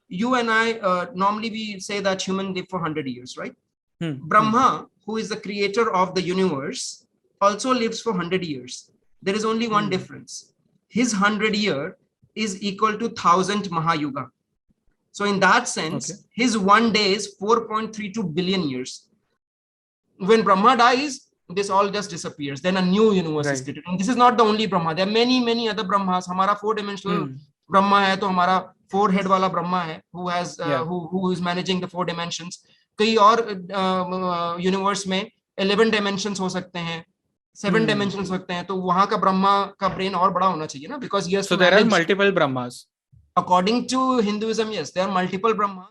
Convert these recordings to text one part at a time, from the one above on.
you and I, normally we say that humans live for 100 years, right? Brahma, who is the creator of the universe, also lives for 100 years. There is only one difference. His 100-year is equal to 1000 Mahayuga. So in that sense, his one day is 4.32 billion years. When Brahma dies, this all just disappears. Then a new universe is created. And this is not the only Brahma. There are many, many other Brahmas. Hamara four-dimensional Brahma hai, to hamara four-head wala Brahma hai, who has who is managing the 4 dimensions. कई और universe में 11 dimensions हो सकते हैं, 7 dimensions हो सकते हैं. तो वहाँ का ब्रह्मा का brain और बड़ा होना चाहिए ना, because yes. So there are multiple Brahmas. According to Hinduism, yes, there are multiple Brahmas.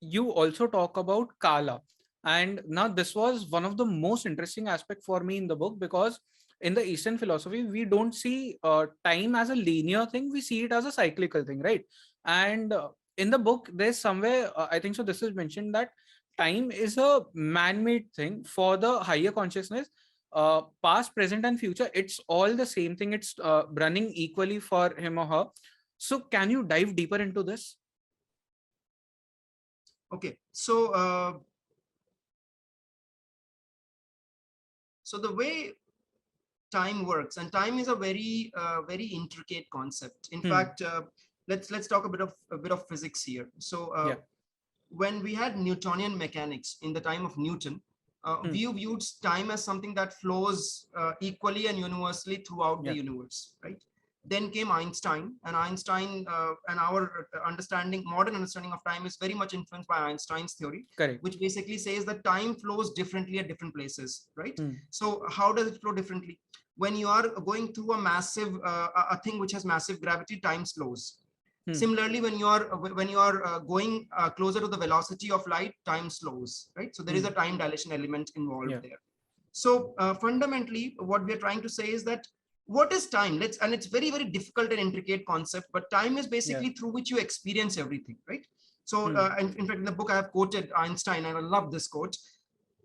You also talk about Kala, and now this was one of the most interesting aspect for me in the book, because in the Eastern philosophy we don't see time as a linear thing, we see it as a cyclical thing, right? And in the book there's somewhere I think so this is mentioned that time is a man-made thing for the higher consciousness. Past, present and future, it's all the same thing, it's running equally for him or her. So can you dive deeper into this? Okay, so so the way time works, and time is a very very intricate concept. In fact, let's talk a bit of physics here. So when we had Newtonian mechanics in the time of Newton, we viewed time as something that flows equally and universally throughout the universe, right? Then came Einstein, and our understanding, modern understanding of time is very much influenced by Einstein's theory, which basically says that time flows differently at different places, right? So how does it flow differently? When you are going through a massive, a thing which has massive gravity, time slows. Similarly, when you are going closer to the velocity of light, time slows, right? So there is a time dilation element involved there. So fundamentally, what we are trying to say is that what is time? And it's very, very difficult and intricate concept, but time is basically through which you experience everything, right? So in fact, in the book, I have quoted Einstein, and I love this quote.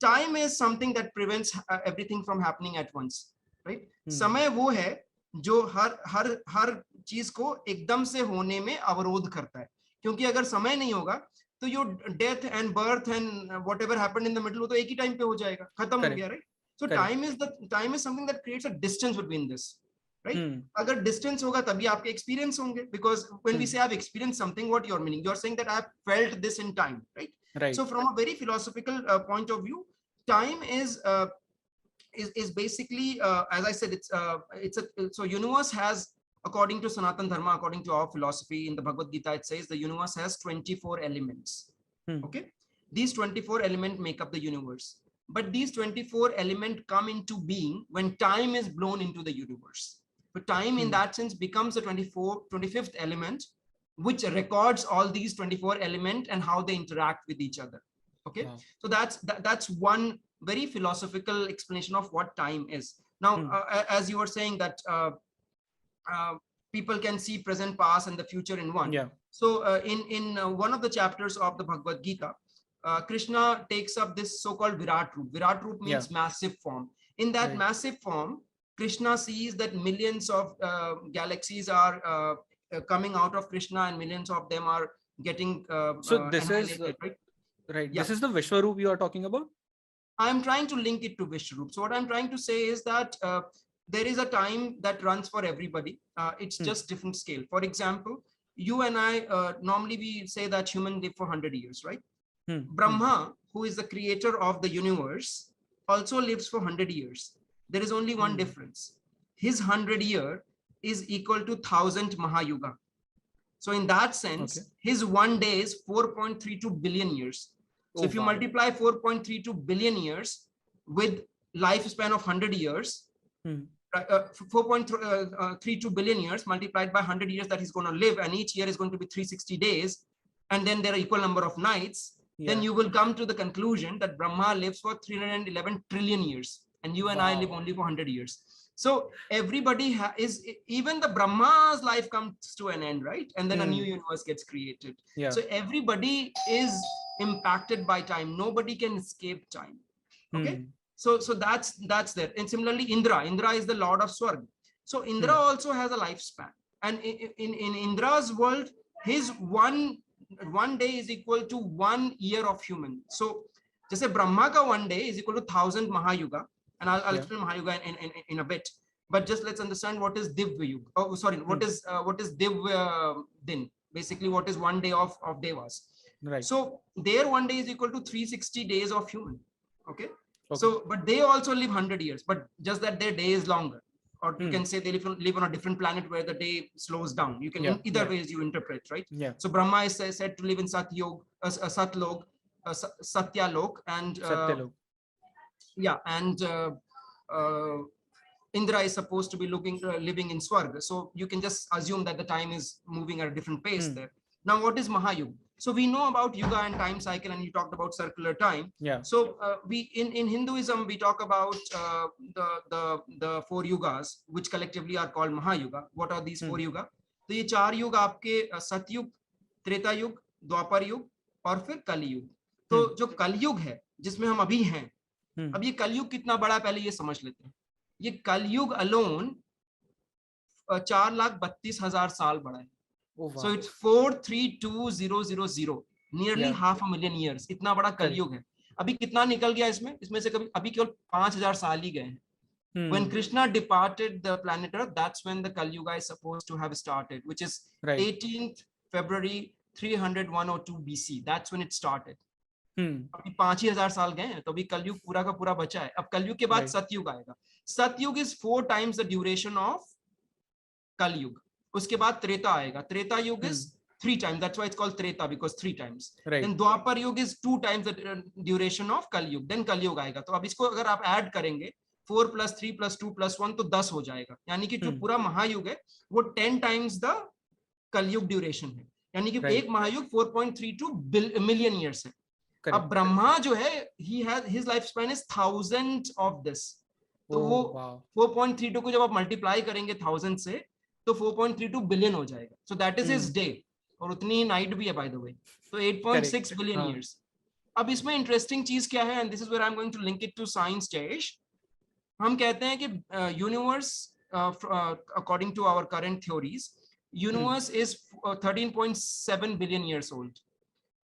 Time is something that prevents everything from happening at once, right? समय वो है जो हर चीज को एकदम से होने में अवरोध करता है, क्योंकि अगर समय नहीं होगा तो your death and birth and whatever happened in the middle वो तो एक ही टाइम पे हो जाएगा, खत्म हो गया, right? So time is something that creates a distance between this, right? अगर distance होगा तभी आपके experience होंगे, because when we say I've experienced something, what you're meaning? You're saying that I've felt this in time, right? So from a very philosophical point of view, time is basically, as I said, so universe has, according to Sanatan Dharma, according to our philosophy in the Bhagavad Gita, it says the universe has 24 elements. Okay, these 24 elements make up the universe. But these 24 elements come into being when time is blown into the universe. But time in that sense becomes the 25th element, which records all these 24 elements and how they interact with each other. Okay, so that's one very philosophical explanation of what time is. Now, as you were saying that people can see present, past, and the future in one. So in one of the chapters of the Bhagavad Gita, Krishna takes up this so-called Virat Roop. Virat Roop means massive form. In that massive form, Krishna sees that millions of galaxies are coming out of Krishna, and millions of them are getting so this is right? This is the Vishwaroop you are talking about? I'm trying to link it to Vishwaroop. So what I'm trying to say is that there is a time that runs for everybody. It's just different scale. For example, you and I, normally we say that humans live for 100 years, right? Brahma, who is the creator of the universe, also lives for 100 years. There is only one difference. His 100-year is equal to 1000 Mahayuga. So in that sense, his one day is 4.32 billion years. So if you multiply 4.32 billion years with lifespan of 100 years, 4.32 billion years multiplied by 100 years that he's going to live, and each year is going to be 360 days, and then there are equal number of nights, then you will come to the conclusion that Brahma lives for 311 trillion years, and you and I live only for 100 years. So everybody even the Brahma's life comes to an end, right? And then a new universe gets created. So everybody is impacted by time. Nobody can escape time. Okay. So that's there. And similarly, Indra is the lord of Swarg. So Indra also has a lifespan, and in Indra's world, his one day is equal to 1 year of human. So जैसे Brahma का 1 day is equal to 1,000 Mahayuga, and I'll explain Mahayuga in a bit. But just let's understand what is Divya. Oh, sorry, what is Divya Din? Basically, what is 1 day of Devas? Right. So their 1 day is equal to 360 days of human. Okay. So, but they also live 100 years, but just that their day is longer. Or you can say they live on a different planet where the day slows down. You can either ways you interpret, right? Yeah. So Brahma is said to live in Satyog, Satlok, Satyalok, and Satyalok. Yeah, and Indra is supposed to be living in Swarga. So you can just assume that the time is moving at a different pace there. Now, what is Mahayuga? So we know about Yuga and time cycle, and you talked about circular time. Yeah. So we in Hinduism, we talk about the 4 yugas, which collectively are called Mahayuga. What are these 4 yuga? तो ये 4 युग आपके सतयुग, त्रेता युग, द्वापर युग और फिर कलयुग. तो जो कलयुग है जिसमें हम अभी हैं, अब ये कलयुग कितना बड़ा है पहले ये समझ लेते हैं. ये कलयुग अलोन 4,32,000 साल बड़ा है. Oh, wow. So it's 432,000, nearly half a million years. इतना बड़ा कलयुग है. अभी कितना निकल गया इसमें से कभी अभी केवल 5,000 साल ही गए हैं. When Krishna departed the planet Earth, that's when the Kali Yuga is supposed to have started, which is 18th February 301 BC. That's when it started. अभी 5,000 साल गए हैं, तो अभी कलयुग पूरा का पूरा बचा है. अब कलयुग के बाद सतयुग आएगा. सतयुग is 4 times the duration of कलयुग. उसके बाद त्रेता आएगा. त्रेता युग is 3 times. That's why it's called Treta, because 3 times. Then द्वापर युग is 2 times the duration of कलयुग. Then कलयुग आएगा. तो अब इसको अगर आप ऐड करेंगे 4 + 3 + 2 + 1 तो 10 हो जाएगा. यानी कि जो पूरा महायुग है वो 10 times the कलयुग ड्यूरेशन है. यानी कि एक महायुग 4.32 मिलियन ईयर्स है. अब ब्रह्मा जो है his lifespan is 1000 of this. तो वो 4.32 को जब आप मल्टीप्लाई करेंगे 1000 से तो 4.32 बिलियन हो जाएगा. So that is his day. और उतनी नाइट भी है by the way. तो 8.6 बिलियन ईयर्स. अब इसमें इंटरेस्टिंग चीज क्या है, and this is where I'm going to link it to science, Jayesh. हम कहते हैं कि universe according to our current theories universe is 13.7 billion years old.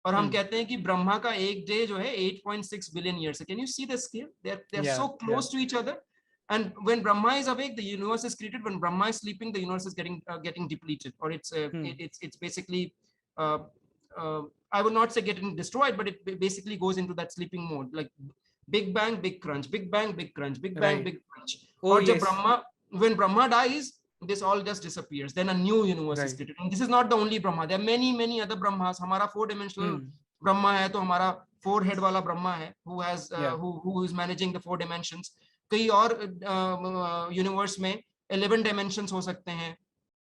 और हम कहते हैं कि ब्रह्मा का एक डे जो है 8.6 बिलियन ईयर्स है. Can you see the scale? They are so close to each other. And when Brahma is awake, the universe is created. When Brahma is sleeping, the universe is getting depleted, or it's basically I would not say getting destroyed, but it basically goes into that sleeping mode, like Big Bang, Big Crunch, Big Bang, Big Crunch, Big Bang, Big Crunch. Or when Brahma dies, this all just disappears. Then a new universe is created. And this is not the only Brahma. There are many other Brahmas. हमारा 4-dimensional Brahma है, तो हमारा 4 head वाला Brahma है, who is managing the 4 dimensions. कई और universe में 11 dimensions हो सकते हैं,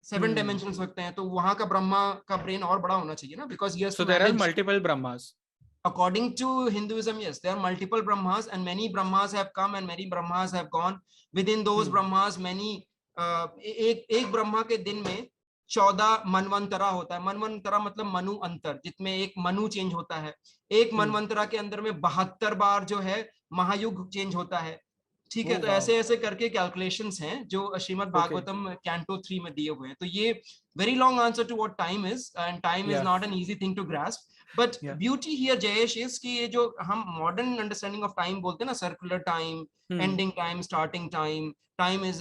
7 dimensions हो सकते हैं. तो वहां का ब्रह्मा का ब्रेन और बड़ा होना चाहिए ना, because he has to there are multiple Brahmas. According to Hinduism, yes, there are multiple Brahmas, and many Brahmas have come and many Brahmas have gone. Within those Brahmas, many एक ब्रह्मा के दिन में 14 मनवंतरा होता है. मनवंतरा मतलब मनु अंतर, जिसमें एक मनु चेंज होता है. एक मनवंतरा के अंदर में 72 बार जो है महायुग चेंज होता है. ठीक है. तो ऐसे करके कैलकुलेशंस हैं जो श्रीमद् भागवतम कैंटो 3 में दिए हुए हैं. तो ये very long answer to what time is, and time is not an easy thing to grasp. But beauty here, Jayesh, is कि ये जो हम मॉडर्न अंडरस्टैंडिंग ऑफ टाइम बोलते हैं ना, circular time, ending time, starting time, time is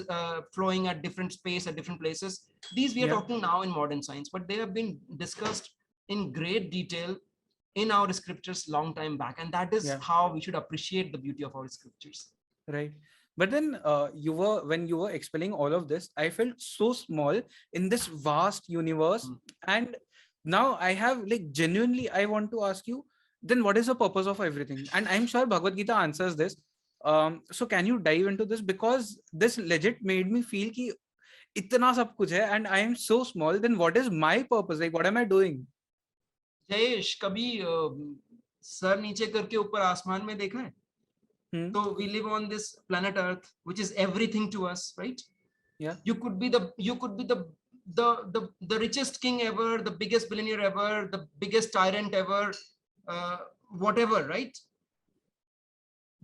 flowing at different space at different places. These we are talking now in modern science, but they have been discussed in great detail in our scriptures long time back, and that is how we should appreciate the beauty of our scriptures. Right. But then when you were explaining all of this, I felt so small in this vast universe. And now I have, like, genuinely, I want to ask you, then what is the purpose of everything? And I'm sure Bhagavad Gita answers this. So can you dive into this, because this legit made me feel कि इतना सब कुछ है and I am so small. Then what is my purpose? Like, what am I doing? Jayesh, कभी sir नीचे करके ऊपर आसमान में देखा है? So we live on this planet Earth, which is everything to us, right? Yeah. You could be the richest king ever, the biggest billionaire ever, the biggest tyrant ever, whatever, right?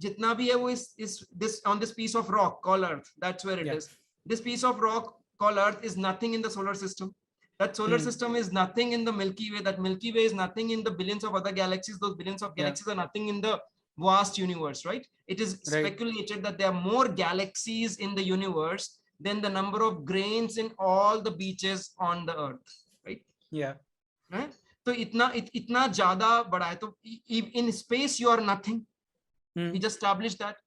jitna bhi hai wo is this on this piece of rock called Earth. That's where it is. This piece of rock called Earth is nothing in the solar system. That solar system is nothing in the Milky Way. That Milky Way is nothing in the billions of other galaxies. Those billions of galaxies are nothing in the vast universe, right? It is speculated that there are more galaxies in the universe than the number of grains in all the beaches on the Earth, right? Right? So itna jada bada hai. So in space you are nothing. We just established that.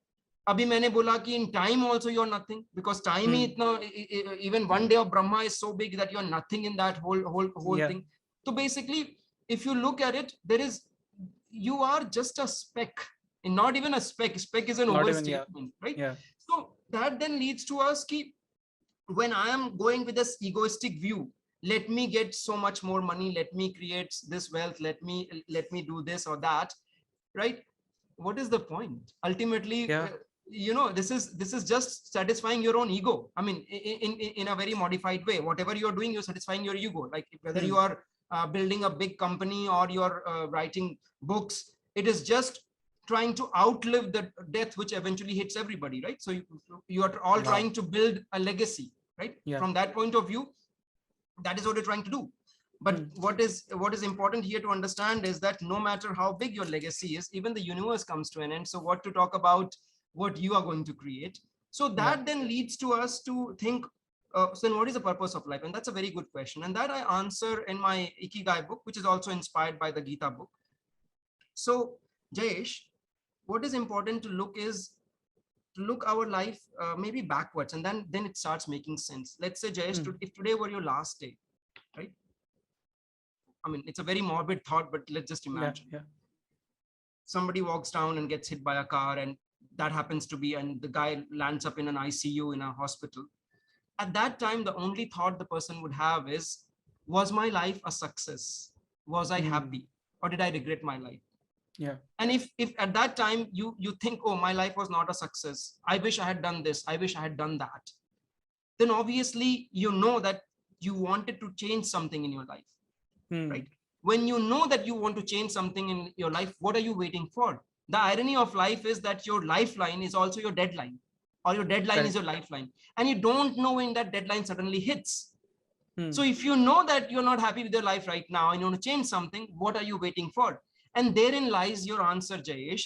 अभी मैंने बोला कि in time also you are nothing, because time ही इतना, even one day of Brahma is so big that you are nothing in that whole thing. So basically, if you look at it, you are just a speck, and not even a speck. Speck is an overstatement, right? So that then leads to us ki, when I am going with this egoistic view, let me get so much more money, let me create this wealth, let me do this or that, right? What is the point? Ultimately, this is just satisfying your own ego. I mean, in a very modified way. Whatever you're doing, you're satisfying your ego. Like whether you are building a big company or you're writing books, it is just trying to outlive the death which eventually hits everybody, right? So you are all trying to build a legacy, right? From that point of view, that is what you're trying to do. But what is important here to understand is that no matter how big your legacy is, even the universe comes to an end. So what to talk about what you are going to create? So that then leads to us to think, so then what is the purpose of life? And that's a very good question. And that I answer in my Ikigai book, which is also inspired by the Gita book. So Jayesh, what is important to look is to look our life maybe backwards, and then it starts making sense. Let's say, Jayesh, if today were your last day, right? I mean, it's a very morbid thought, but let's just imagine. Somebody walks down and gets hit by a car, and that happens to be, and the guy lands up in an ICU in a hospital. At that time, the only thought the person would have is, was my life a success? Was I happy? Or did I regret my life? And if at that time you think, oh, my life was not a success, I wish I had done this, I wish I had done that, then obviously you know that you wanted to change something in your life, right? When you know that you want to change something in your life, what are you waiting for? The irony of life is that your lifeline is also your deadline, or your deadline is your lifeline, and you don't know when that deadline suddenly hits. So if you know that you're not happy with your life right now and you want to change something, what are you waiting for? And therein lies your answer, Jayesh.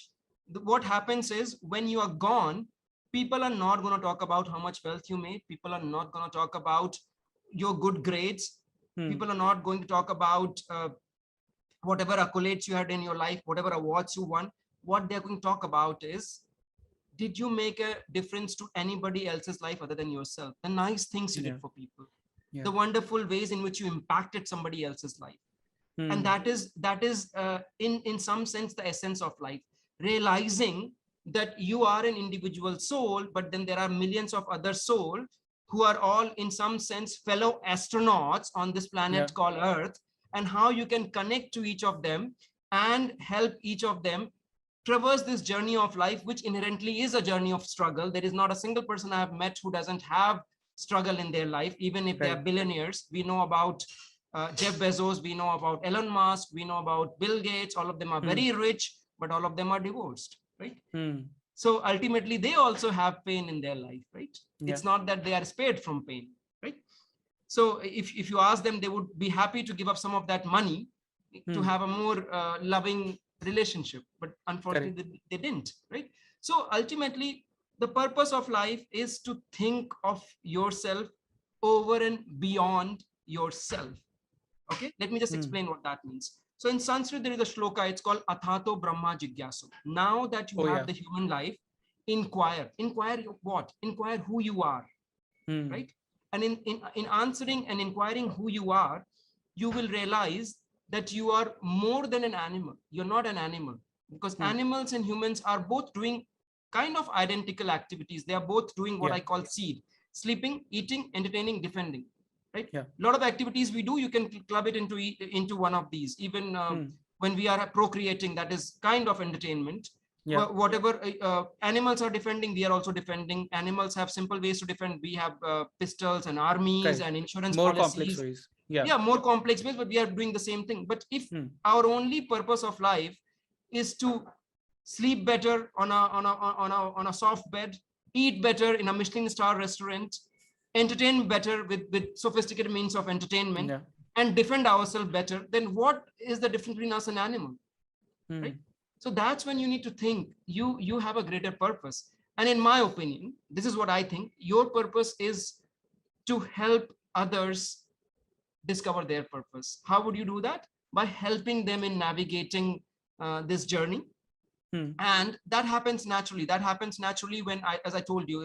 What happens is, when you are gone, people are not going to talk about how much wealth you made. People are not going to talk about your good grades. People are not going to talk about whatever accolades you had in your life, whatever awards you won. What they're going to talk about is, did you make a difference to anybody else's life other than yourself? The nice things you did for people, the wonderful ways in which you impacted somebody else's life. And that is in some sense the essence of life, realizing that you are an individual soul, but then there are millions of other souls who are all in some sense fellow astronauts on this planet called Earth, and how you can connect to each of them and help each of them traverse this journey of life, which inherently is a journey of struggle. There is not a single person I have met who doesn't have struggle in their life, even if they are billionaires. We know about Jeff Bezos, we know about Elon Musk, we know about Bill Gates. All of them are very rich, but all of them are divorced, right? So ultimately, they also have pain in their life, right? It's not that they are spared from pain, right? So if you ask them, they would be happy to give up some of that money to have a more loving relationship, but unfortunately they didn't, right? So ultimately, the purpose of life is to think of yourself over and beyond yourself. Okay, let me just explain what that means. So in Sanskrit, there is a shloka, it's called Athato Brahma Jigyasu. Now that you have the human life, inquire what? Inquire who you are, right? And in answering and inquiring who you are, you will realize that you are more than an animal. You're not an animal, because animals and humans are both doing kind of identical activities. They are both doing what I call seed: sleeping, eating, entertaining, defending, right? A lot of activities we do, you can club it into one of these. Even when we are procreating, that is kind of entertainment. Whatever animals are defending, we are also defending. Animals have simple ways to defend. We have pistols and armies and insurance more policies. complex ways. More complex ways, but we are doing the same thing. But if our only purpose of life is to sleep better on a soft bed, eat better in a Michelin star restaurant, entertain better with sophisticated means of entertainment, and defend ourselves better, then what is the difference between us and animal? Right? So that's when you need to think you have a greater purpose. And in my opinion, this is what I think, your purpose is to help others discover their purpose. How would you do that? By helping them in navigating this journey. And that happens naturally. That happens naturally when as I told you,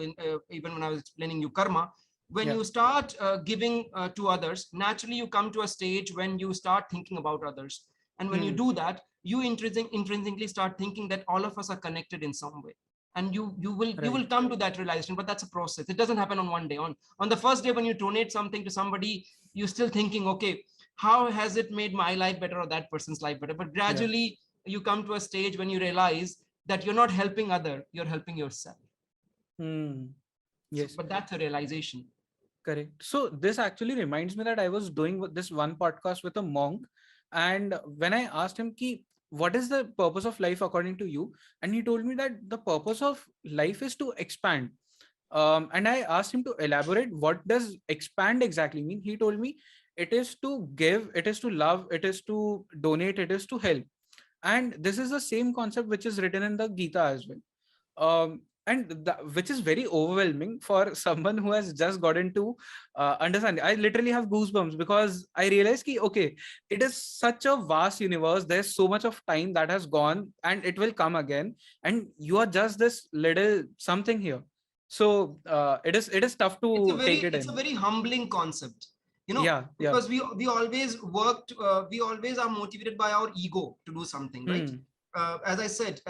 even when I was explaining you karma, when you start giving to others, naturally you come to a stage when you start thinking about others. And when you do that, you intrinsically start thinking that all of us are connected in some way. And you will come to that realization, but that's a process. It doesn't happen on one day. On the first day when you donate something to somebody, you're still thinking, okay, how has it made my life better or that person's life better? But gradually you come to a stage when you realize that you're not helping other, you're helping yourself. Yes. But that's a realization. Correct. So this actually reminds me that I was doing this one podcast with a monk, and when I asked him what is the purpose of life according to you, and he told me that the purpose of life is to expand. And I asked him to elaborate what does expand exactly mean. He told me it is to give, it is to love, it is to donate, it is to help. And this is the same concept which is written in the Gita as well. And which is very overwhelming for someone who has just gotten to understand. I literally have goosebumps because I realized okay, it is such a vast universe. There's so much of time that has gone and it will come again, and you are just this little something here. So it is tough to take it in. It's a very humbling concept, because we always worked, we always are motivated by our ego to do something, right? As I said,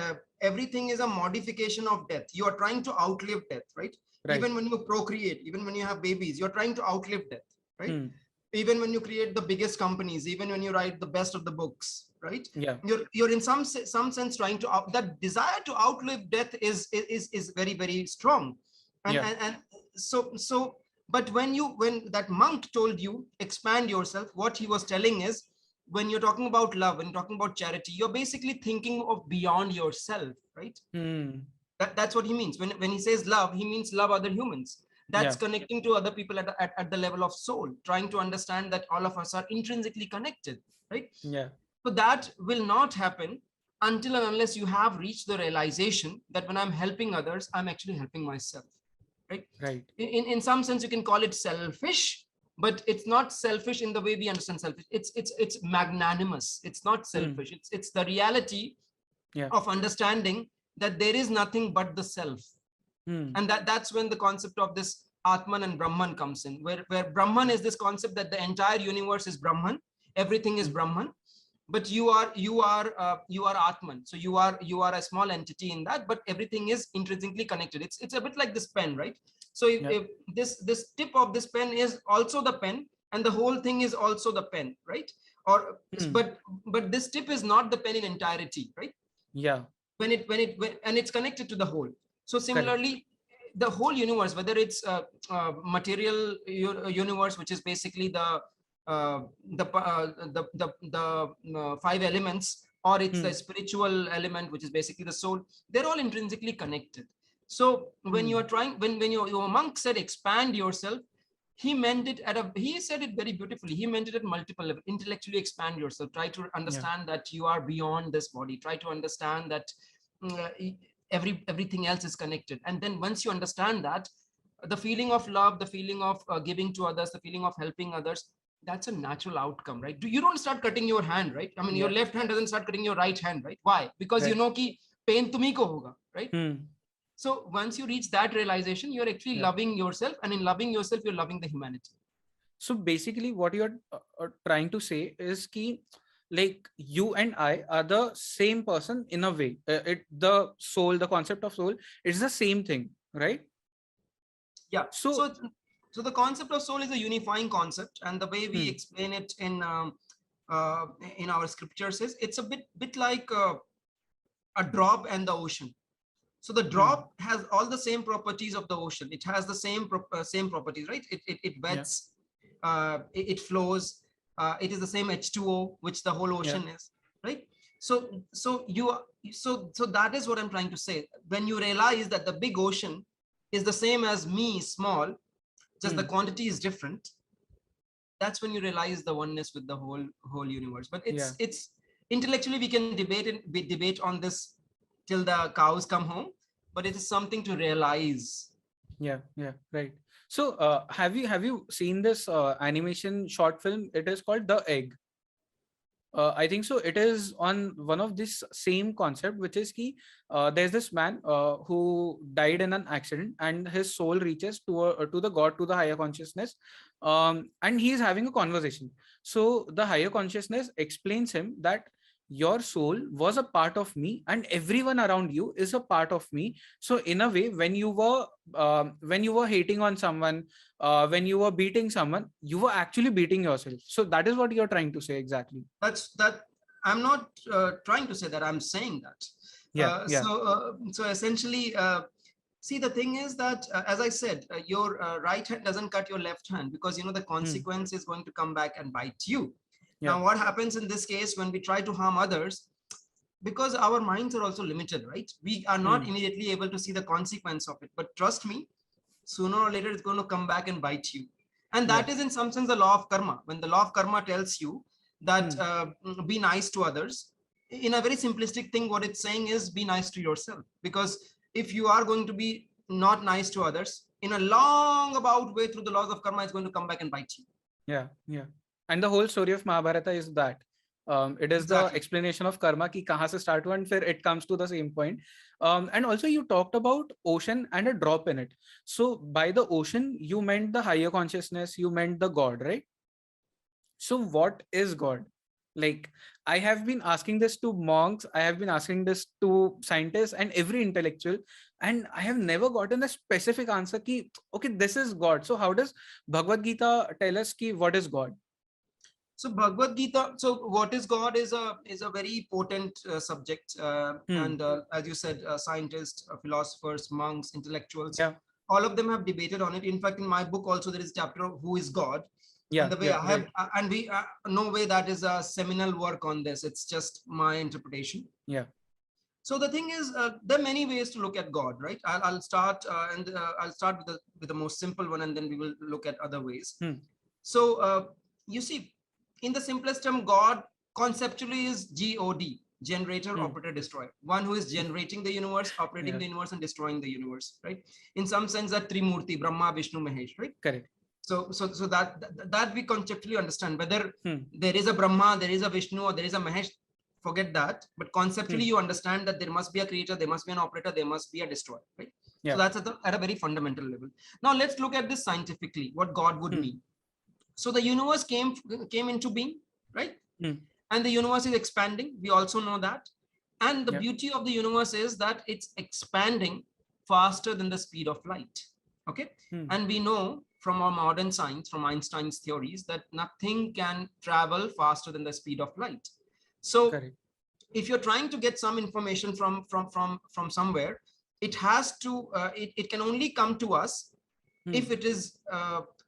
everything is a modification of death. You are trying to outlive death, right? Even when you procreate, even when you have babies, you're trying to outlive death, right? Even when you create the biggest companies, even when you write the best of the books, right? You're in some sense trying to that desire to outlive death is very, very strong. And so but when that monk told you expand yourself, what he was telling is, when you're talking about love, when you're talking about charity, you're basically thinking of beyond yourself, right? That's what he means. When he says love, he means love other humans. That's connecting to other people at the level of soul, trying to understand that all of us are intrinsically connected, right? So that will not happen until and unless you have reached the realization that when I'm helping others, I'm actually helping myself, right? In some sense, you can call it selfish, but it's not selfish in the way we understand selfish. It's magnanimous. It's not selfish. It's the reality of understanding that there is nothing but the self. And that's when the concept of this Atman and Brahman comes in, where Brahman is this concept that the entire universe is Brahman, everything is Brahman, but you are Atman. So you are a small entity in that, but everything is intrinsically connected. It's a bit like this pen, right? So if this tip of this pen is also the pen, and the whole thing is also the pen, right? Or but this tip is not the pen in entirety, right? When it's connected to the whole. So similarly, the whole universe, whether it's material universe, which is basically the five elements, or it's the spiritual element, which is basically the soul, they're all intrinsically connected. So when you are trying, when your monk said expand yourself, he meant it he said it very beautifully. He meant it at multiple levels. Intellectually expand yourself. Try to understand that you are beyond this body. Try to understand that everything else is connected. And then once you understand that, the feeling of love, the feeling of giving to others, the feeling of helping others, that's a natural outcome, right? You don't start cutting your hand, right? I mean, your left hand doesn't start cutting your right hand, right? Why? Because you know ki pain tumhi ko hoga, right? So once you reach that realization, you're actually loving yourself, and in loving yourself, you're loving the humanity. So basically what you're trying to say is ki, like, you and I are the same person in a way. The soul, the concept of soul, it's the same thing, right? Yeah. So the concept of soul is a unifying concept, and the way we explain it in our scriptures is, it's a bit like a drop and the ocean. So the drop has all the same properties of the ocean. It has the same properties, right? It wets, it flows. It is the same H2O, which the whole ocean is, right? So so that is what I'm trying to say. When you realize that the big ocean is the same as me, small, just the quantity is different, that's when you realize the oneness with the whole universe. But it's intellectually we can debate on this till the cows come home, but it is something to realize. Yeah, right. So have you seen this animation short film? It is called The Egg. I think so. It is on one of this same concept, which is ki there's this man who died in an accident, and his soul reaches to the God, to the higher consciousness, and he is having a conversation. So the higher consciousness explains him that your soul was a part of me, and everyone around you is a part of me. So in a way, when you were hating on someone, when you were beating someone, you were actually beating yourself. So that is what you're trying to say exactly. That I'm not trying to say that, I'm saying that. So essentially, see, the thing is that as I said, your right hand doesn't cut your left hand, because the consequence is going to come back and bite you. Now what happens in this case when we try to harm others, because our minds are also limited, right? We are not immediately able to see the consequence of it, but trust me, sooner or later it's going to come back and bite you. And that is in some sense the law of karma. When the law of karma tells you that be nice to others, in a very simplistic thing, what it's saying is be nice to yourself. Because if you are going to be not nice to others, in a long about way through the laws of karma, it's going to come back and bite you. Yeah. And the whole story of Mahabharata is that it is the explanation of karma ki kahan se start hua, and फिर it comes to the same point. And also you talked about ocean and a drop in it. So by the ocean you meant the higher consciousness, you meant the God, right? So what is God? Like, I have been asking this to monks, I have been asking this to scientists and every intellectual, and I have never gotten a specific answer ki okay, this is God. So how does Bhagavad Gita tell us ki what is God? So Bhagavad Gita, so what is God is a very potent subject, and as you said, scientists, philosophers, monks, intellectuals, all of them have debated on it. In fact, in my book also there is a chapter of who is God. And the way I have, and we no way that is a seminal work on this. It's just my interpretation. So the thing is, there are many ways to look at God, right? I'll start I'll start with the most simple one, and then we will look at other ways. So you see, in the simplest term, God conceptually is God, generator, operator, destroyer. One who is generating the universe, operating the universe, and destroying the universe, right? In some sense, that Trimurti, Brahma, Vishnu, Mahesh, right? Correct. So that we conceptually understand. Whether there is a Brahma, there is a Vishnu, or there is a Mahesh, forget that. But conceptually, you understand that there must be a creator, there must be an operator, there must be a destroyer, right? So that's at a very fundamental level. Now let's look at this scientifically, what God would mean. So the universe came into being, right? And the universe is expanding. We also know that. And the beauty of the universe is that it's expanding faster than the speed of light. Okay. And we know from our modern science, from Einstein's theories, that nothing can travel faster than the speed of light. So if you're trying to get some information from somewhere, it has to, it can only come to us if it is,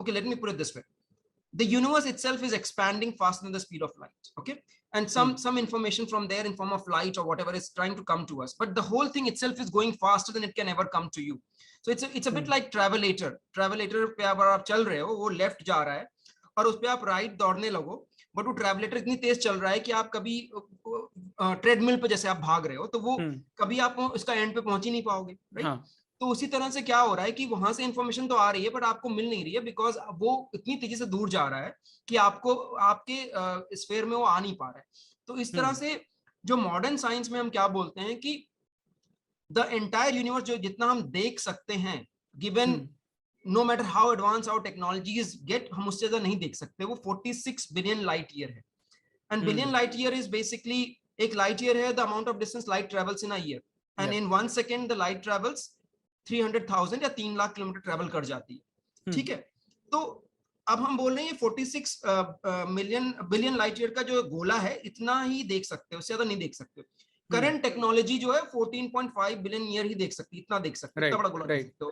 okay, let me put it this way. The universe itself is expanding faster than the speed of light. Okay. And some information from there in form of light or whatever is trying to come to us, but the whole thing itself is going faster than it can ever come to you. So it's a bit like travelator पे अगर आप चल रहे हो, वो left जा रहा है और उस पे आप राइट दौड़ने लगो, बट वो ट्रैवलेटर इतनी तेज चल रहा है कि आप कभी ट्रेडमिल पे जैसे आप भाग रहे हो, तो वो कभी आप उसका एंड पे पहुंच ही नहीं पाओगे, राइट? तो उसी तरह से क्या हो रहा है कि वहां से इंफॉर्मेशन तो आ रही है, बट आपको मिल नहीं रही है, बिकॉज वो इतनी तेजी से दूर जा रहा है कि आपको आपके स्फीयर में वो आ नहीं पा रहा है. तो इस तरह से जो मॉडर्न साइंस में हम क्या बोलते हैं कि द एंटायर यूनिवर्स, जो जितना हम देख सकते हैं, given no matter how advance our technologies get, हम उससे ज्यादा नहीं देख सकते. वो 46 बिलियन लाइट ईयर है. And billion light year is basically, एक लाइट ईयर है the amount of distance light travels in a year, and in 1 second the light travels 300,000 या 3 लाख किलोमीटर ट्रेवल कर जाती है. ठीक है. तो अब हम बोल रहे हैं 46 बिलियन लाइट ईयर का जो गोला है, इतना ही देख सकते हो, उससे ज्यादा नहीं देख सकते. करंट टेक्नोलॉजी जो है 14.5 बिलियन ईयर ही देख सकती है, इतना देख सकते हो, इतना बड़ा गोला देख सकते हो.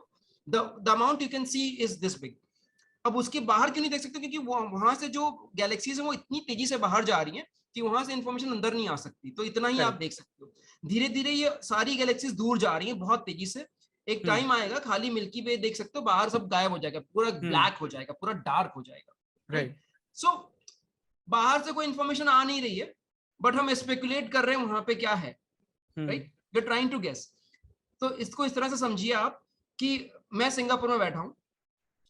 The amount you can see is this big. अब उसके बाहर क्यों नहीं देख सकते? क्योंकि वहां से जो गैलेक्सीज है वो इतनी तेजी से बाहर जा रही है कि वहां से इंफॉर्मेशन अंदर नहीं आ सकती। तो इतना ही आप देख सकते हो। धीरे धीरे ये सारी गैलेक्सीज दूर जा रही है बहुत तेजी से। एक टाइम आएगा खाली मिल्की वे देख सकते हो, बाहर सब गायब हो जाएगा, पूरा ब्लैक हो जाएगा, पूरा डार्क हो जाएगा, राइट? सो बाहर से कोई इंफॉर्मेशन आ नहीं रही है, बट हम स्पेकुलेट कर रहे हैं वहां पे क्या है, right? We are trying to guess. तो इसको इस तरह से समझिए आप कि मैं सिंगापुर में बैठा हूं।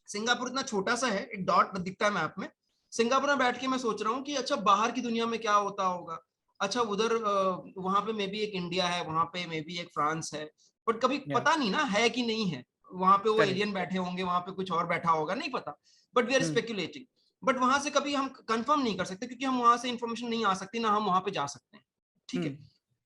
सिंगापुर इतना छोटा सा है, एक डॉट दिखता है मैप में। सिंगापुर में बैठ के मैं सोच रहा हूँ कि अच्छा बाहर की दुनिया में क्या होता होगा। अच्छा उधर वहां पे मे बी एक इंडिया है, वहां पे मे बी एक फ्रांस है, बट कभी पता नहीं ना है कि नहीं है। वहां पे वो एलियन बैठे होंगे, वहां पे कुछ और बैठा होगा, नहीं पता, but we are speculating. But वहां से कभी हम कंफर्म नहीं कर सकते क्योंकि हम वहां से इंफॉर्मेशन नहीं आ सकती, ना हम वहां पे जा सकते हैं, ठीक है?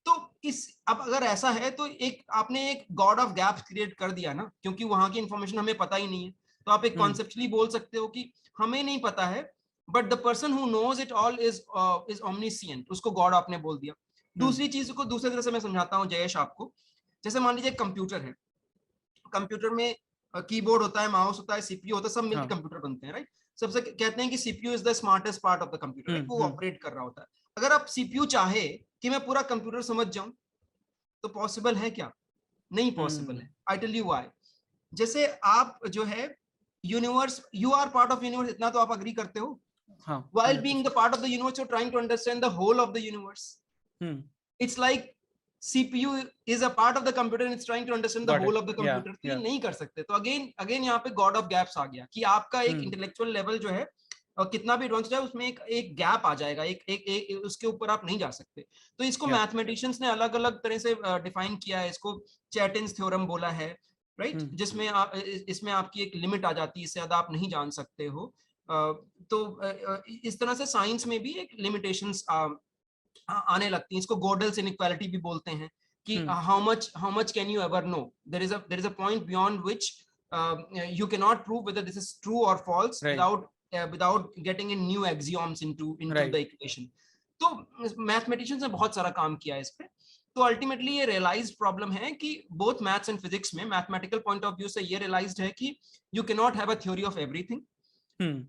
तो इस अब अगर ऐसा है तो एक आपने एक गॉड ऑफ गैप्स क्रिएट कर दिया ना, क्योंकि वहां की इंफॉर्मेशन हमें पता ही नहीं है। तो आप एक कॉन्सेप्चुअली बोल सकते हो कि हमें नहीं पता है, but the person who knows it all is omniscient, उसको गॉड आपने बोल दिया। दूसरी चीज को दूसरे तरह से मैं समझाता हूँ जयेश आपको। जैसे मान लीजिए कंप्यूटर है, कंप्यूटर में कीबोर्ड होता है, माउस होता है, सीपीयू होता है, सब मिलकर कंप्यूटर बनते हैं, राइट? सबसे कहते हैं कि CPU is the smartest part of the computer, right? वो ऑपरेट कर रहा होता है। अगर आप सीपीयू चाहे कि मैं पूरा कंप्यूटर समझ जाऊं, तो पॉसिबल है क्या? नहीं पॉसिबल है। I tell you why. जैसे आप जो है universe, you are part of universe, इतना तो आप अग्री करते हो? While being the part of the universe, you're trying to understand the whole of the universe. It's like CPU is a part of the computer and it's trying to understand the whole of the computer. तो ये नहीं कर सकते। तो again यहाँ पे God of gaps आ गया कि आपका एक इंटेलेक्चुअल लेवल जो है और कितना भी एडवांस जाए उसमें एक गैप आ जाएगा, एक उसके ऊपर आप नहीं जा सकते। तो इसको मैथमेटिशियंस ने अलग अलग तरह से डिफाइन किया है। इसको चैटिन्स थ्योरम बोला है, राइट? जिसमें इसमें आपकी एक लिमिट आ जाती है, इससे ज्यादा आप नहीं जान सकते हो। तो इस तरह से साइंस में भी एक लिमिटेशंस आने लगती हैं। इसको गोडल्स इनइक्वालिटी भी बोलते हैं कि how much can you ever know, there is a point beyond which you cannot prove whether this is true or false without getting in new axioms into the equation. तो mathematicians ने बहुत सारा काम किया है इस पे। तो अल्टीमेटली ये रियलाइज्ड प्रॉब्लम है कि बोथ मैथ्स एंड फिजिक्स में मैथमेटिकल पॉइंट ऑफ व्यू से ये रियलाइज्ड है कि you can not have a theory of everything.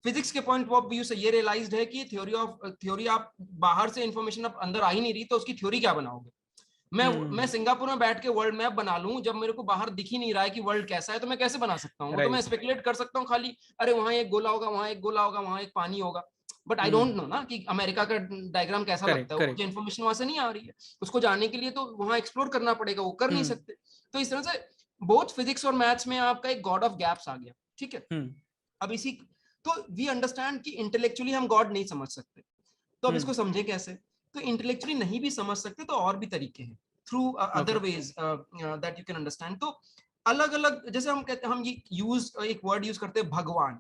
Physics के पॉइंट ऑफ व्यू से ये रियलाइज्ड है कि थ्योरी आप बाहर से इंफॉर्मेशन अब अंदर आ ही नहीं रही, तो उसकी थ्योरी क्या बनाओगे? मैं सिंगापुर में बैठ के वर्ल्ड मैप बना लूं, जब मेरे को बाहर दिख ही नहीं रहा है कि वर्ल्ड कैसा है, तो मैं कैसे बना सकता हूँ? तो मैं स्पेकुलेट कर सकता हूँ खाली, अरे वहां एक गोला होगा, वहां एक गोला होगा, वहां एक पानी होगा, बट आई डोंट नो ना कि अमेरिका का डायग्राम कैसा लगता है। मुझे इन्फॉर्मेशन वहां से नहीं आ रही है, उसको जानने के लिए तो वहां एक्सप्लोर करना पड़ेगा, वो कर नहीं सकते। तो इस तरह से बोथ फिजिक्स और मैथ्स में आपका एक गॉड ऑफ गैप्स आ गया, ठीक है? अब इसी तो वी अंडरस्टैंड कि इंटेलेक्चुअली हम गॉड नहीं समझ सकते, तो अब इसको समझे कैसे? तो इंटेलेक्चुअली नहीं भी समझ सकते तो और भी तरीके हैं, through other ways that you can understand. तो अलग अलग, जैसे हम कहते हैं, हम ये एक वर्ड यूज करते हैं भगवान।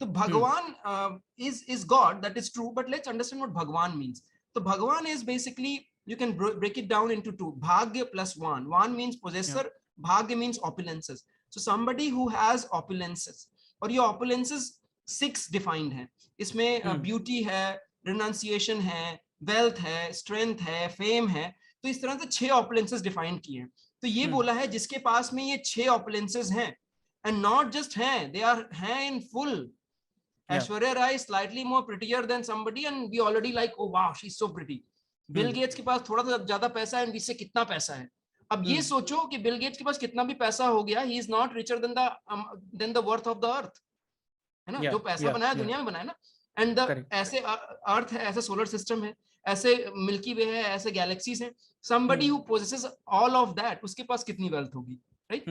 तो भगवान is God, that is true, but let's understand what Bhagwan means. So Bhagwan is basically, you can break it down into two. Bhagya plus Van. Van means possessor, Bhagya means opulences. So somebody who has opulences, और ये opulences 6 defined हैं। इसमें beauty है, renunciation है, wealth है, strength है, fame है। तो इस तरह से 6 opulences defined किए हैं। तो ये बोला है जिसके पास में ये 6 opulences हैं, and not just हैं, they are हैं in full. Aishwarya Rai is slightly more prettier than somebody and we already like, oh wow, she's so pretty. Bill Gates के पास थोड़ा सा ज्यादा पैसा है, इससे कितना पैसा है। अब ये सोचो कि बिल गेट्स के पास कितना भी पैसा हो गया, he is not richer than the worth of the earth, है ना? जो पैसा बनाया दुनिया में बनाया ना। एंड द ऐसे अर्थ है, ऐसे सोलर सिस्टम है, ऐसे मिल्की वे है, ऐसे गैलेक्सीज हैं। somebody who possesses all of that, उसके पास कितनी वेल्थ होगी, right?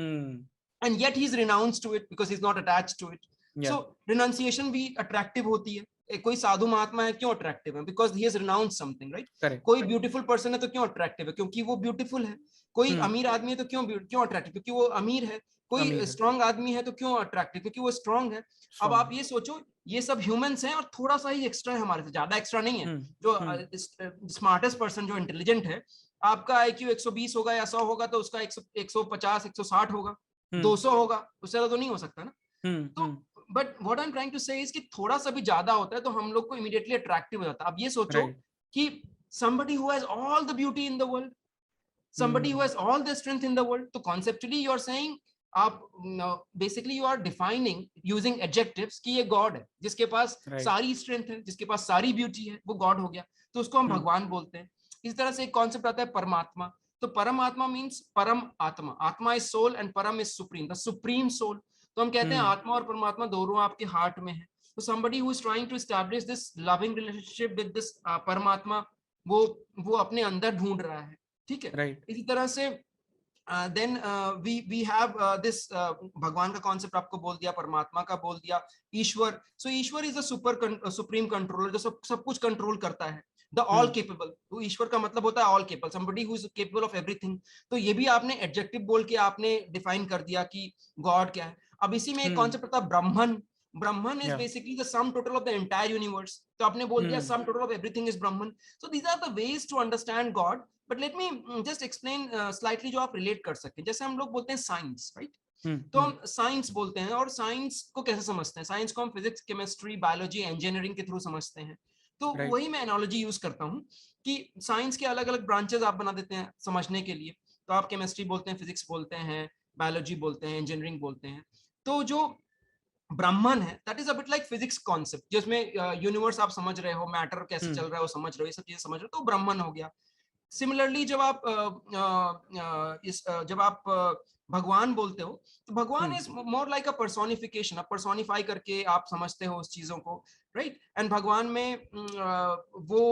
and yet he is renounced to it because he is not attached to it. So renunciation भी attractive होती है। कोई साधु महात्मा है, क्यों अट्रैक्टिव है? Because he has renounced something, right? कोई ब्यूटीफुल पर्सन है तो क्यों अट्रैक्टिव है? क्योंकि वो ब्यूटीफुल है। कोई अमीर आदमी है तो क्यों अट्रैक्टिव? क्योंकि वो अमीर है। कोई स्ट्रॉन्ग आदमी है तो क्यों अट्रैक्टिव? क्योंकि वो स्ट्रॉन्ग है। अब आप ये सोचो, ये सब ह्यूमंस हैं और थोड़ा सा ही एक्स्ट्रा है हमारे से, ज्यादा एक्स्ट्रा नहीं है। जो स्मार्टेस्ट पर्सन, जो इंटेलिजेंट है, आपका IQ 120 होगा या 100 होगा, तो उसका 150 160 होगा, 200 होगा, उससे ज्यादा तो नहीं हो सकता ना। तो but what I am trying to say is कि थोड़ा सा भी ज्यादा होता है तो हम लोग को इमीडिएटली अट्रैक्टिव हो जाता है। अब ये सोचो कि somebody who has all the beauty in the world, somebody who has all the strength in the world, तो conceptually you are saying आप basically you are defining using adjectives कि ये गॉड है, जिसके पास सारी स्ट्रेंथ है, जिसके पास सारी ब्यूटी है, वो गॉड हो गया, तो उसको हम भगवान बोलते हैं। इस तरह से एक कॉन्सेप्ट आता है परमात्मा। तो परमात्मा मीन्स परम आत्मा, आत्मा इज सोल एंड परम is supreme, the supreme soul. तो हम कहते हैं आत्मा और परमात्मा दोनों आपके हार्ट में है। तो somebody who is trying to establish this loving relationship with this परमात्मा, वो अपने अंदर ढूंढ रहा है, ठीक है। इसी तरह से then we have this भगवान का कॉन्सेप्ट आपको बोल दिया, परमात्मा का बोल दिया, ईश्वर। सो ईश्वर इज अ सुप्रीम कंट्रोलर, जो सब कुछ कंट्रोल करता है, द ऑल केपेबल। तो ईश्वर का मतलब होता है all capable, somebody who is capable of everything। तो ये भी आपने एडजेक्टिव बोल के आपने डिफाइन कर दिया कि गॉड क्या है। अब इसी में एक कॉन्सेप्ट होता है ब्रह्मन। ब्रह्मन is basically the sum total of the entire universe। तो आपने बोल दिया sum total of everything is Brahman। So these are the ways to understand God। But let me just explain slightly जो आप relate कर सकते हैं। जैसे हम लोग बोलते हैं साइंस, राइट? तो हम साइंस बोलते हैं, और साइंस को कैसे समझते हैं? साइंस को हम फिजिक्स, केमिस्ट्री, बायोलॉजी, इंजीनियरिंग के थ्रू समझते हैं। तो वही मैं एनालॉजी यूज करता हूँ कि साइंस के अलग अलग ब्रांचेस आप बना देते हैं समझने के लिए। तो आप केमिस्ट्री बोलते हैं, फिजिक्स बोलते हैं, बायोलॉजी बोलते हैं, इंजीनियरिंग बोलते हैं। तो जो ब्राह्मण है, that is a bit like physics concept, जिसमें यूनिवर्स आप समझ रहे हो, मैटर कैसे चल रहा है वो समझ रहे हो, ये सब चीजें समझ रहे हो, तो ब्राह्मण हो गया। सिमिलरली जब आप भगवान बोलते हो, तो भगवान is more like a personification. आप पर्सोनिफाई करके आप समझते हो उस चीजों को, राइट? एंड भगवान में वो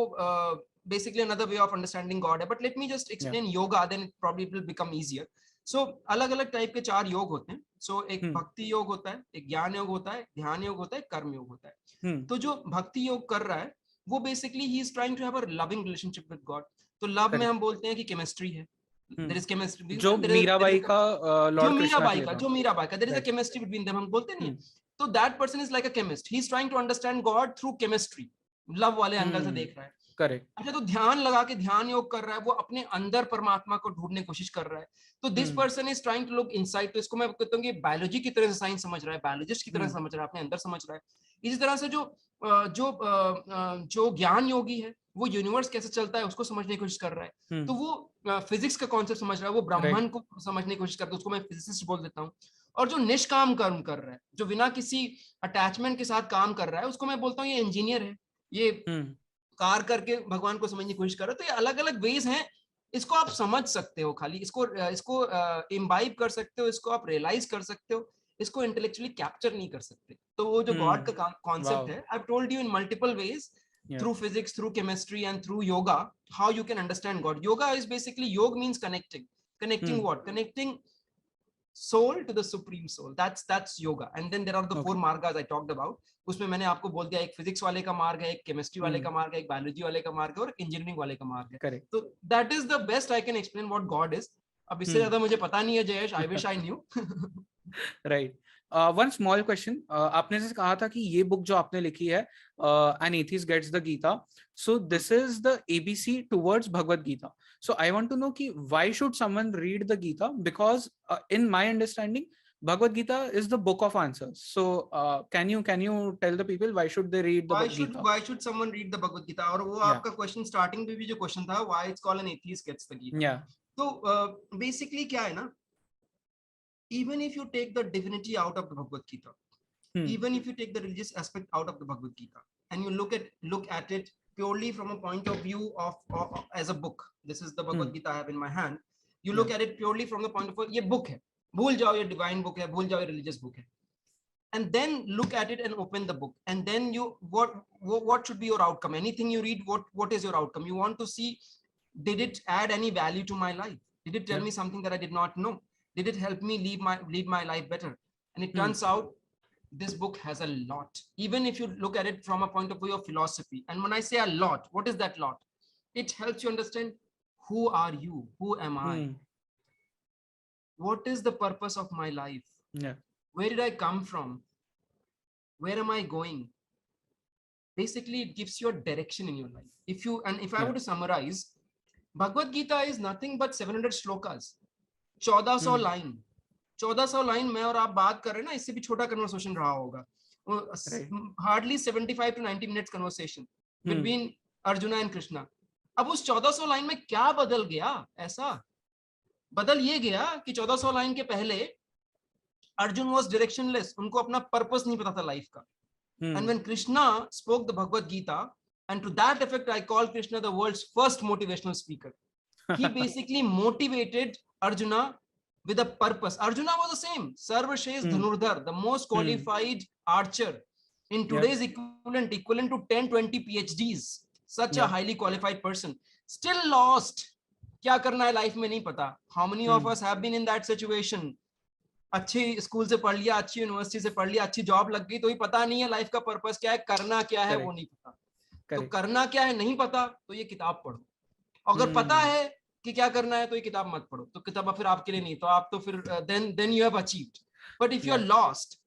basically another way of understanding God है। But let me just explain yoga, then it probably will become easier। So अलग अलग टाइप के 4 योग होते हैं। So एक भक्ति योग होता है, एक ज्ञान योग होता है, ध्यान योग होता है, कर्म योग होता है। तो जो भक्ति योग कर रहा है, वो basically he is trying to have a loving relationship with God. तो लव में हम बोलते हैं कि केमिस्ट्री है, देयर इज केमिस्ट्री, जो मीराबाई का लॉर्ड कृष्णा के लिए था, जो मीराबाई का, there is a chemistry between them, हम बोलते नहीं। तो that person is like a chemist, he is trying to understand God through chemistry, love वाले एंगल से देख रहा है। करेक्ट। अच्छा, तो ध्यान लगा के ध्यान योग कर रहा है, वो अपने अंदर परमात्मा को ढूंढने की कोशिश कर रहा है। तो this person is trying to look inside. तो इसको मैं कहता हूँ कि बायोलॉजी की तरह से साइंस समझ रहा है, बायोलॉजिस्ट की तरह से समझ रहा है, अपने अंदर समझ रहा है। इसी तरह से जो ज्ञान योगी है, वो यूनिवर्स कैसे चलता है उसको समझने की कोशिश कर रहा है। तो वो फिजिक्स का कॉन्सेप्ट समझ रहा है, वो ब्रह्मांड को समझने की कोशिश करता है, उसको मैं फिजिसिस्ट बोल देता हूँ। और जो निष्काम कर्म कर रहा है, जो बिना किसी अटैचमेंट के साथ काम कर रहा है, उसको मैं बोलता हूँ ये इंजीनियर है, ये कार करके भगवान को समझने की कोशिश कर रहे हो। तो ये अलग अलग वेज हैं, इसको आप समझ सकते हो, खाली इसको इम्बाइब कर सकते हो, इसको आप रियलाइज कर सकते हो, इसको इंटेलेक्चुअली कैप्चर नहीं कर सकते। तो वो जो गॉड का कॉन्सेप्ट है, I have told you in multiple ways, through physics, through chemistry, and through yoga, how you can understand God। Yoga is basically, yog means connecting what? Connecting soul to the supreme soul। That's yoga। And then there are the 4 margas I talked about। उसमें मैंने आपको बोल दिया, एक physics वाले का मार्ग है, एक केमिस्ट्री वाले का मार्ग है, एक बायोलॉजी वाले का मार्ग है, और एक इंजीनियरिंग वाले का मार्ग है। तो that is the best I can explain what God is. अब इससे ज्यादा मुझे पता नहीं है Jayesh, I wish I knew. Right. One small question, आपने जैसे कहा था कि ये बुक जो आपने लिखी है, an atheist gets the Gita, so this is the ABC towards Bhagavad Gita. So I want to know कि why should someone read the Gita? Because in my understanding, Bhagavad Gita is the book of answers। So can you tell the people why should they read the Gita? Why should someone read the Bhagavad Gita? और वो आपका question starting में भी जो question था, why it's called an atheist gets the Gita। तो basically क्या है ना, even if you take the divinity out of the Bhagavad Gita, even if you take the religious aspect out of the Bhagavad Gita, and you look at it purely from a point of view of as a book, this is the Bhagavad Gita I have in my hand, you look at it purely from the point of view, ये book है, भूल जाओ ये divine book है, भूल जाओ ये religious book है, and then look at it and open the book, and then you what should be your outcome? Anything you read, what is your outcome? You want to see, did it add any value to my life? Did it tell me something that I did not know? Did it help me lead my life better? And it turns out this book has a lot, even if you look at it from a point of view of philosophy. And when I say a lot, what is that lot? It helps you understand, who are you? Who am I? What is the purpose of my life? Where did I come from? Where am I going? Basically, it gives you a direction in your life. If I were to summarize, Bhagavad Gita is nothing but 700 shlokas, 1400 line. 1400 line में और आप बात कर रहे हैं ना, इससे भी छोटा कन्वर्सेशन रहा होगा, hardly 75 to 90 minutes conversation between Arjun and Krishna. अब उस 1400 लाइन में क्या बदल गया? ऐसा बदल ये गया कि 1400 लाइन के पहले Arjun was directionless. उनको अपना purpose नहीं पता था life का. And when Krishna spoke the Bhagavad Gita, and to that effect, I call Krishna the world's first motivational speaker. He basically motivated Arjuna with a purpose. Arjuna was the same. Sarvashesh Dhanurdhar, the most qualified archer in today's equivalent to 10-20 PhDs. Such a highly qualified person. Still lost. क्या करना है life में नहीं पता. How many of us have been in that situation? अच्छी school से पढ़ लिया, अच्छी यूनिवर्सिटी से पढ़ लिया, अच्छी जॉब लग गई, तो ही पता नहीं है लाइफ का पर्पस क्या है, करना क्या है वो नहीं पता. तो करना क्या है नहीं पता, तो ये किताब पढ़ो. अगर पता है कि क्या करना है तो ये किताब मत पढ़ो. तो किताब फिर आपके लिए नहीं, तो आप तो फिर then you have achieved. But if you are lost,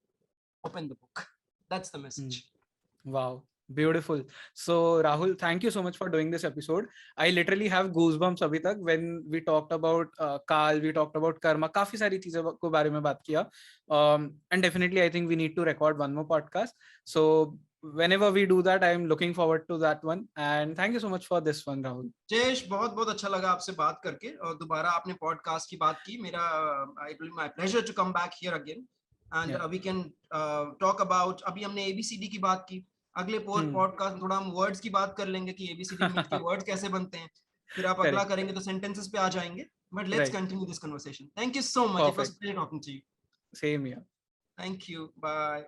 open the book. That's the message. Wow. Beautiful. So Rahul, thank you so much for doing this episode. I literally have goosebumps अभी तक when we talked about काल, we talked about Karma, काफी सारी चीजों को बारे में बात किया. And definitely I think we need to record one more podcast. So whenever we do that, I am looking forward to that one. And thank you so much for this one, Rahul. Jayesh, बहुत बहुत अच्छा लगा आपसे बात करके, और दोबारा आपने पॉडकास्ट की बात की. मेरा it will be my pleasure to come back here again and we can talk about, अभी हमने ABCD की बात की, अगले पॉडकास्ट में थोड़ा हम वर्ड्स की बात कर लेंगे कि ABCD में के वर्ड्स कैसे बनते हैं. फिर आप अगला करेंगे तो सेंटेंसेस पे आ जाएंगे. But let's continue this conversation. Thank you so much. Perfect. It was a pleasure talking to you. Same here. Thank you. Bye.